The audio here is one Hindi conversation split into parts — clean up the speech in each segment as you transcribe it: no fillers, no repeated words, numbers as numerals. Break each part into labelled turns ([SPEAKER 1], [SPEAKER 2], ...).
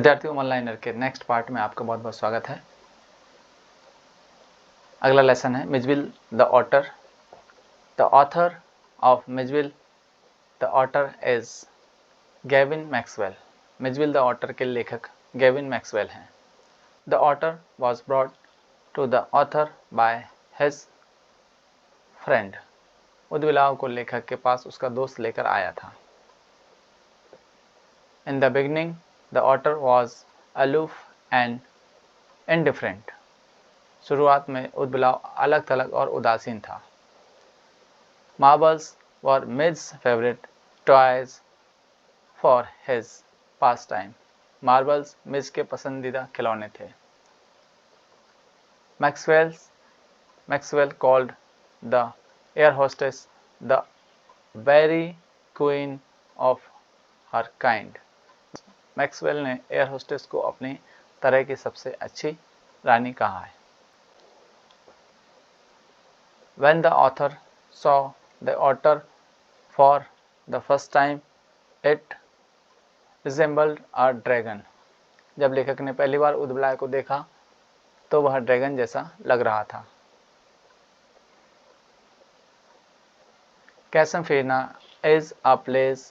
[SPEAKER 1] विद्यार्थियों, वन लाइनर के नेक्स्ट पार्ट में आपका बहुत बहुत स्वागत है। अगला लेसन है Mijbil the otter. The author of Mijbil the otter is Gavin Maxwell. Mijbil the otter के लेखक गेविन मैक्सवेल हैं। The otter was brought to the author by his friend. उद्विलाव को लेखक के पास उसका दोस्त लेकर आया था। In the beginning the otter was aloof and indifferent. शुरुआत में उद्बिलाव अलग थलग और उदासीन था। Marbles were Mij's favourite toys for his pastime. Marbles Mij के पसंदीदा खिलौने थे। Maxwell called the air hostess the very queen of her kind. Maxwell ने एयर होस्टेस को अपनी तरह की सबसे अच्छी रानी कहा है। When the author saw the otter for the first time, it resembled a dragon. जब लेखक ने पहली बार उद्बिलाव को देखा तो वह ड्रैगन जैसा लग रहा था। कैसमफेना is a place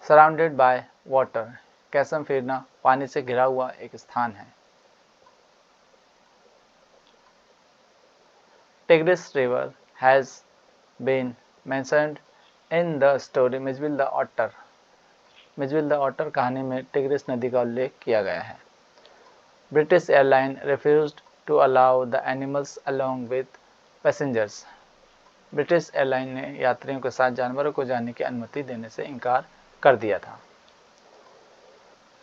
[SPEAKER 1] surrounded by water. कैसमफेना पानी से घिरा हुआ एक स्थान है। Tigris River has been mentioned in the story Mijbil the otter. Mijbil the otter कहानी में टिग्रिस नदी का उल्लेख किया गया है। British airline refused to allow the animals along with passengers. British airline ने यात्रियों के साथ जानवरों को जाने की अनुमति देने से इनकार कर दिया था।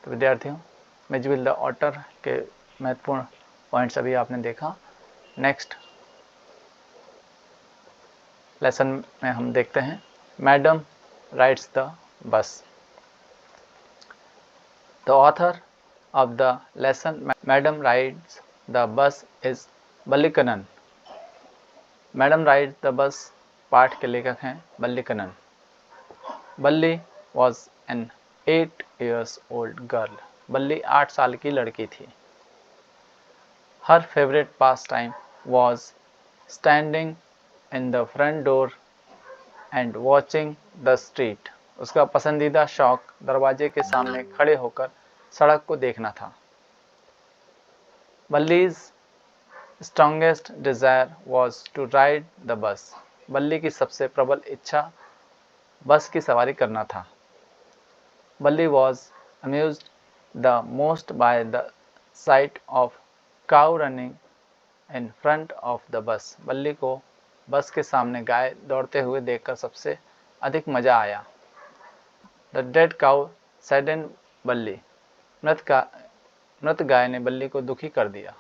[SPEAKER 1] तो विद्यार्थियों, मिजविल द ऑटर के महत्वपूर्ण पॉइंट्स अभी आपने देखा। नेक्स्ट लेसन में हम देखते हैं madam rides the bus. The author of the lesson madam rides the bus is Vallikannan. Madam rides the bus पाठ के लेखक हैं Vallikannan. Valli was an 8 years old girl. Valli 8 साल की लड़की थी। Her favourite pastime was standing in the front door and watching the street. उसका पसंदीदा शौक दरवाजे के सामने खड़े होकर सड़क को देखना था। बल्लीज strongest desire was to ride the bus. बल्ली की सबसे प्रबल इच्छा बस की सवारी करना था। बल्ली was amused the most by the sight of cow running in front of the bus. बल्ली को बस के सामने गाय दौड़ते हुए देखकर सबसे अधिक मजा आया। द डेड काउ सैडेंड बल्ली। मृत गाय ने बल्ली को दुखी कर दिया।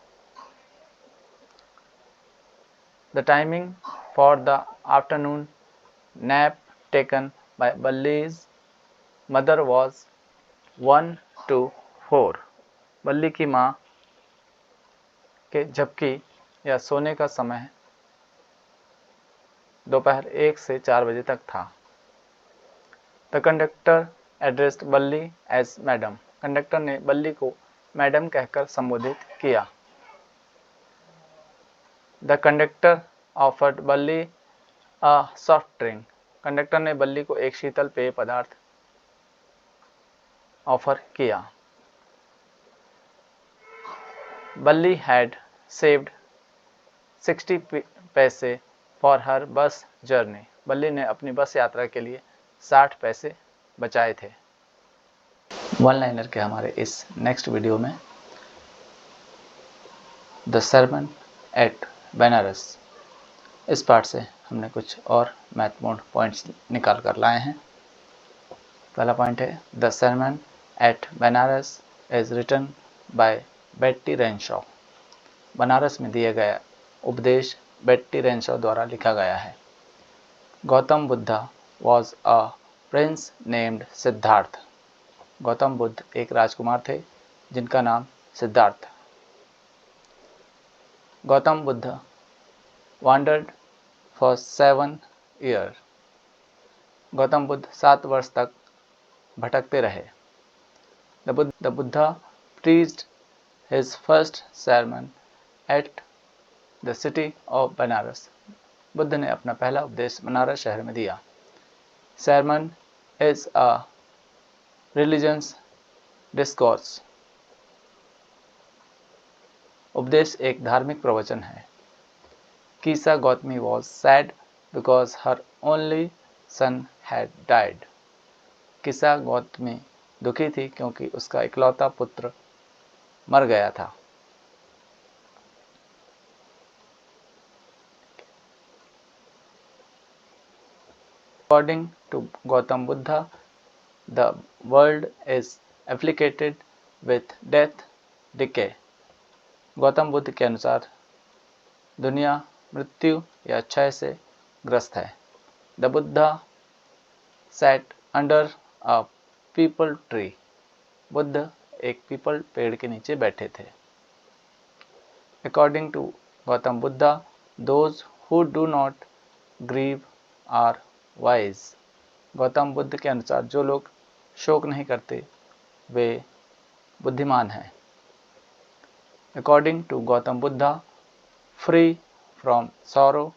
[SPEAKER 1] The timing for the afternoon nap taken by Valli's mother was 1 to 4। बल्ली की माँ के झपकी या सोने का समय दोपहर 1 से 4 बजे तक था। द कंडक्टर एड्रेस्ड बल्ली एज मैडम। कंडक्टर ने बल्ली को मैडम कहकर संबोधित किया। द कंडक्टर ऑफर्ड बल्ली अ सॉफ्ट ड्रिंक। कंडक्टर ने बल्ली को एक शीतल पेय पदार्थ ऑफर किया। बल्ली हैड सेव्ड 60 पैसे फॉर हर बस जर्नी। बल्ली ने अपनी बस यात्रा के लिए 60 पैसे बचाए थे। वन लाइनर के हमारे इस नेक्स्ट वीडियो में द सरमन एट बनारस, इस पार्ट से हमने कुछ और महत्वपूर्ण पॉइंट्स निकाल कर लाए हैं। पहला पॉइंट है the sermon at Banaras is written by Betty Renshaw. Banaras में दिया गया उपदेश बेट्टी रेनशॉ द्वारा लिखा गया है। Gautam Buddha was a prince named Siddharth. Gautam Buddha एक राजकुमार थे जिनका नाम सिद्धार्थ था। Gautam Buddha wandered for 7 years। Gautam Buddha 7 वर्ष तक भटकते रहे। The Buddha preached his first sermon at the city of Banaras. Buddha ने अपना पहला उपदेश बनारस शहर में दिया. Sermon is a religious discourse. उपदेश एक धार्मिक प्रवचन है. Kisa Gautami was sad because her only son had died. किसा गौतमी दुखी थी क्योंकि उसका इकलौता पुत्र मर गया था. According to Gautam Buddha, the world is afflicted with death, decay. Gautam Buddha के अनुसार दुनिया मृत्यु या क्षय से ग्रस्त है. The Buddha sat under a peepal tree. Buddha एक पीपल पेड़ के नीचे बैठे थे. According to Gautam Buddha, those who do not grieve are wise. Gautam Buddha के अनुसार जो लोग शोक नहीं करते वे बुद्धिमान हैं. According to Gautam Buddha, free from sorrow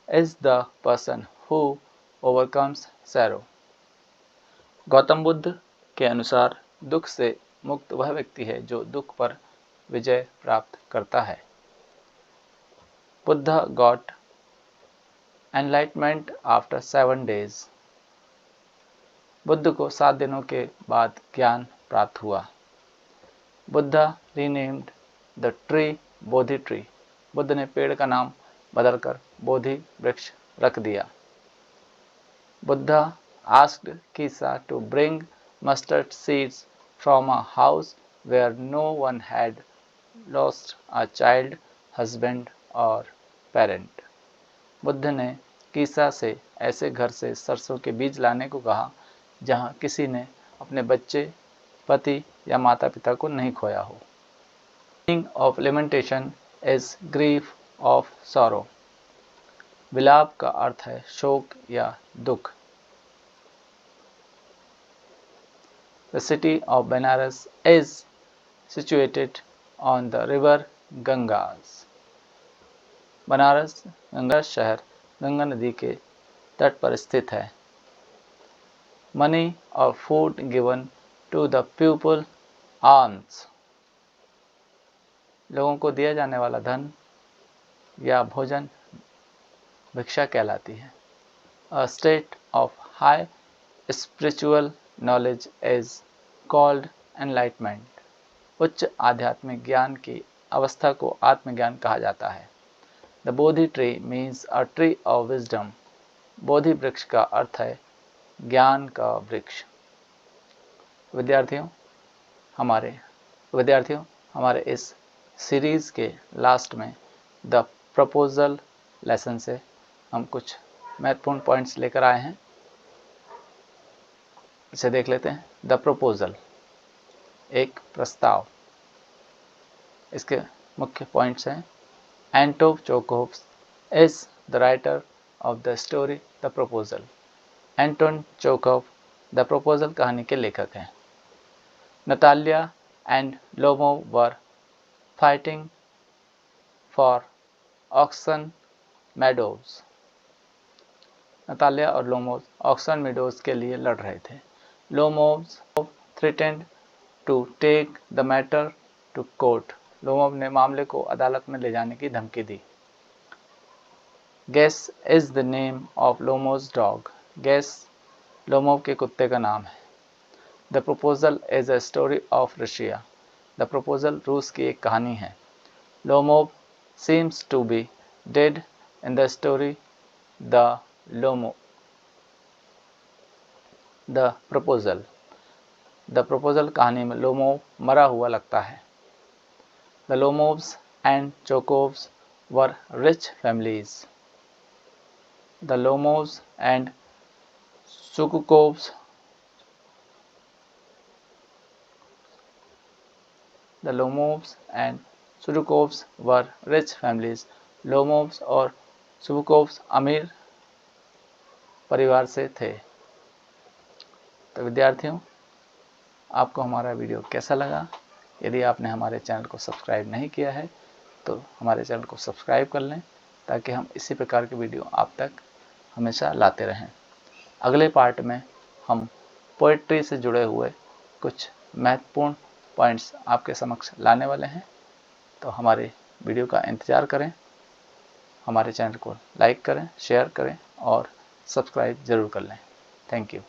[SPEAKER 1] is the person who overcomes sorrow. Gautam Buddha के अनुसार दुख से मुक्त वह व्यक्ति है जो दुख पर विजय प्राप्त करता है. Buddha got enlightenment after 7 days. Buddha को 7 दिनों के बाद ज्ञान प्राप्त हुआ. Buddha renamed the tree Bodhi tree. Buddha ने पेड़ का नाम बदलकर बोधि वृक्ष रख दिया. Buddha asked Kisa to bring mustard seeds from a house where no one had lost a child, husband or parent. Buddha ने कीसा से ऐसे घर से सरसों के बीज लाने को कहा जहाँ किसी ने अपने बच्चे, पति या माता पिता को नहीं खोया हो. Meaning of lamentation is grief of sorrow. विलाप का अर्थ है शोक या दुख. The city of Benares is situated on the river Gangas. Banaras Ganga शहर गंगा नदी के तट पर स्थित है. Money or food given to the people alms. लोगों को दिया जाने वाला धन या भोजन भिक्षा कहलाती है. A state of high spiritual knowledge is called enlightenment. उच्च आध्यात्मिक ज्ञान की अवस्था को आत्मज्ञान कहा जाता है. The Bodhi tree means a tree of wisdom. बोधि वृक्ष का अर्थ है ज्ञान का वृक्ष. विद्यार्थियों हमारे इस सीरीज के लास्ट में द प्रपोजल लेसन से हम कुछ महत्वपूर्ण पॉइंट्स लेकर आए हैं. इसे देख लेते हैं. द प्रपोजल एक प्रस्ताव. इसके मुख्य पॉइंट्स हैं. Anton Chekhov is the writer of the story the Proposal. Anton Chekhov the Proposal कहानी के लेखक हैं. Natalia and Lomov were fighting for Oxen Meadows. Natalia और लोमोव ऑक्सन मेडोज के लिए लड़ रहे थे. Lomov threatened to take the matter to court. Lomov ने मामले को अदालत में ले जाने की धमकी दी. Guess is the name of Lomov's dog. Guess Lomov के कुत्ते का नाम है. The Proposal is a story of Russia. The Proposal रूस की एक कहानी है. Lomov seems to be dead in the story the Proposal. The Proposal कहानी में लोमोव मरा हुआ लगता है. The Lomovs and Chekhovs were rich families. The Lomovs and Sukhovs The Lomovs and Surukovs were rich families. Lomovs और सुबुकोव्स अमीर परिवार से थे. तो विद्यार्थियों आपको हमारा वीडियो कैसा लगा। यदि आपने हमारे चैनल को सब्सक्राइब नहीं किया है तो हमारे चैनल को सब्सक्राइब कर लें, ताकि हम इसी प्रकार के वीडियो आप तक हमेशा लाते रहें। अगले पार्ट में हम पोइट्री से जुड़े हुए कुछ महत्वपूर्ण पॉइंट्स आपके समक्ष लाने वाले हैं, तो हमारे वीडियो का इंतज़ार करें। हमारे चैनल को लाइक करें, शेयर करें और सब्सक्राइब ज़रूर कर लें। Thank you.